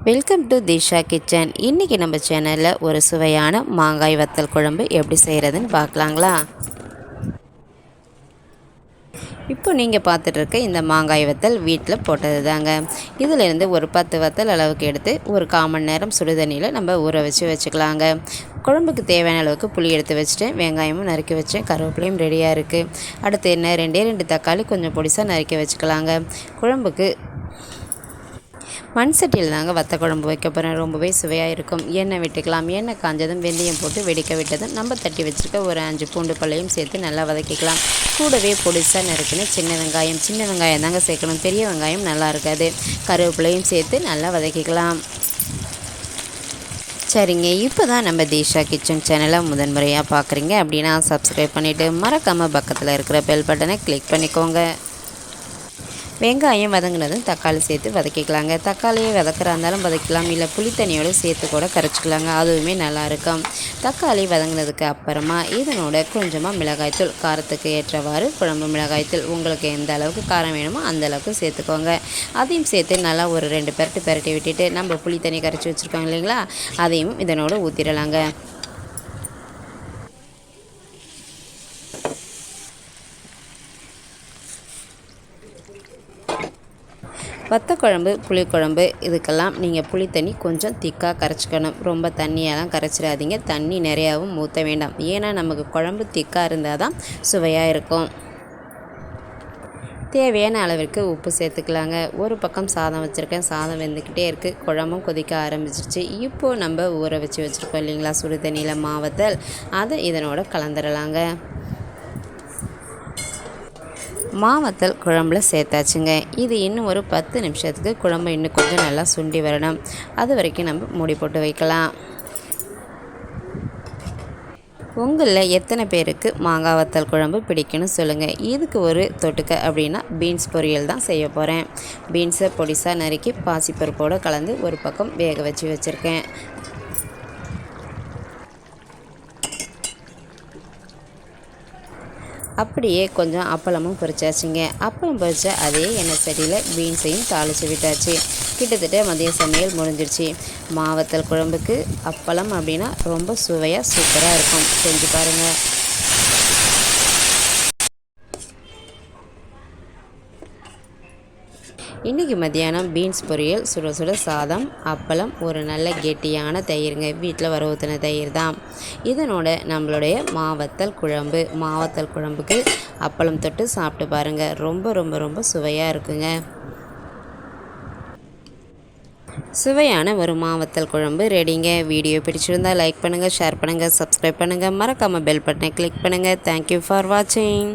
Welcome to Disha kitchen. இன்றைக்கி நம்ம சேனலில் ஒரு சுவையான மாங்காய் வத்தல் குழம்பு எப்படி செய்கிறதுன்னு பார்க்கலாங்களா. இப்போ நீங்கள் பார்த்துட்ருக்க இந்த மாங்காய் வத்தல் வீட்டில் போட்டது தாங்க. இதிலேருந்து ஒரு 10 வத்தல் அளவுக்கு எடுத்து ஒரு 1/4 மணி நேரம் சுடுதண்ணியில் நம்ம ஊற வச்சுக்கலாங்க. குழம்புக்கு தேவையான அளவுக்கு புளி எடுத்து வச்சுட்டேன், வெங்காயமும் நறுக்கி வச்சேன், கருவேப்பிலையும் ரெடியாக இருக்குது. அடுத்து என்ன 2 தக்காளி கொஞ்சம் பொடிசாக நறுக்கி வச்சுக்கலாங்க. குழம்புக்கு மண் சட்டியில் தாங்க வத்த குழம்பு வைக்க போகிறேன். ரொம்பவே சுவையாக இருக்கும். எண்ணெய் விட்டுக்கலாம். எண்ணெய் காஞ்சதும் வெந்தயம் போட்டு வெடிக்க விட்டதும் நம்ம தட்டி வச்சுருக்க ஒரு 5 பூண்டு பல்லையும் சேர்த்து நல்லா வதக்கிக்கலாம். கூடவே பொடிசாக நறுக்குன்னு சின்ன வெங்காயம் தாங்க சேர்க்கணும், பெரிய வெங்காயம் நல்லா இருக்காது. கருவேப்பிலையும் சேர்த்து நல்லா வதக்கிக்கலாம். சரிங்க, இப்போ தான் நம்ம திஷா கிச்சன் சேனலை முதன்முறையாக பார்க்குறீங்க அப்படின்னா சப்ஸ்கிரைப் பண்ணிவிட்டு மறக்காமல் பக்கத்தில் இருக்கிற பெல் பட்டனை கிளிக் பண்ணிக்கோங்க. வெங்காயம் வதங்கினதும் தக்காளி சேர்த்து வதக்கிக்கலாங்க. தக்காளியை வதக்கிறா இருந்தாலும் வதக்கலாம், இல்லை புளித்தண்ணியோடு சேர்த்து கூட கரைச்சிக்கலாங்க, அதுவுமே நல்லாயிருக்கும். தக்காளி வதங்கினதுக்கு அப்புறமா இதனோட கொஞ்சமாக மிளகாய்த்தூள், காரத்துக்கு ஏற்றவாறு குழம்பு மிளகாய்த்தூள், உங்களுக்கு எந்த அளவுக்கு காரம் வேணுமோ அந்த அளவுக்கு சேர்த்துக்கோங்க. அதையும் சேர்த்து நல்லா ஒரு 2 பெரட்டி விட்டுட்டு நம்ம புளித்தண்ணி கரைச்சி வச்சுருக்கோங்க இல்லைங்களா, அதையும் இதனோட ஊற்றிடலாங்க. வத்தக்குழம்பு, புளிக்குழம்பு இதுக்கெல்லாம் நீங்கள் புளி தண்ணி கொஞ்சம் திக்காக கரைச்சிக்கணும். ரொம்ப தண்ணியெல்லாம் கரைச்சிடாதீங்க, தண்ணி நிறையாவும் ஊற்ற வேண்டாம். ஏன்னா நமக்கு குழம்பு திக்காக இருந்தால் தான் சுவையாக இருக்கும். தேவையான அளவிற்கு உப்பு சேர்த்துக்கலாங்க. ஒரு பக்கம் சாதம் வச்சுருக்கேன், சாதம் வெந்துக்கிட்டே இருக்குது, குழம்பும் கொதிக்க ஆரம்பிச்சிருச்சு. இப்போது நம்ம ஊற வச்சுருக்கோம் இல்லைங்களா சுடு தண்ணியில் மாவத்தல், அதை இதனோட கலந்துடலாங்க. மாவத்தல் குழம்புல சேர்த்தாச்சுங்க. இது இன்னும் ஒரு 10 நிமிஷத்துக்கு குழம்பு இன்னும் கொஞ்சம் நல்லா சுண்டி வரணும். அது வரைக்கும் நம்ம மூடி போட்டு வைக்கலாம். உங்களில் எத்தனை பேருக்கு மாங்காய் வத்தல் குழம்பு பிடிக்குன்னு சொல்லுங்கள். இதுக்கு ஒரு தொட்டுக்க அப்படின்னா பீன்ஸ் பொரியல் தான் செய்ய போகிறேன். பீன்ஸை பொடிசாக நறுக்கி பாசிப்பருப்போடு கலந்து ஒரு பக்கம் வேக வச்சுருக்கேன். அப்படியே கொஞ்சம் அப்பளமும் பொரிச்சாச்சுங்க. அப்பளம் பொரிச்ச அதே எண்ணெய் சட்டியில் பீன்ஸையும் தாளித்து விட்டாச்சு. கிட்டத்தட்ட மதிய சமையல் முடிஞ்சிருச்சு. மாவத்தல் குழம்புக்கு அப்பளம் அப்படின்னா ரொம்ப சுவையாக சூப்பராக இருக்கும். செஞ்சு பாருங்கள். இன்றைக்கி மத்தியானம் பீன்ஸ் பொரியல், சுட சுட சாதம், அப்பளம், ஒரு நல்ல கெட்டியான தயிருங்க. வீட்டில் வர ஊற்றின தயிர் தான். இதனோட நம்மளுடைய மாவத்தல் குழம்புக்கு அப்பளம் தொட்டு சாப்பிட்டு பாருங்கள். ரொம்ப ரொம்ப ரொம்ப சுவையாக இருக்குங்க. சுவையான ஒரு மாவத்தல் குழம்பு ரெடிங்க. வீடியோ பிடிச்சிருந்தால் லைக் பண்ணுங்கள், ஷேர் பண்ணுங்கள், சப்ஸ்கிரைப் பண்ணுங்கள், மறக்காமல் பெல் பட்டனை கிளிக் பண்ணுங்கள். தேங்க்யூ ஃபார் வாட்சிங்.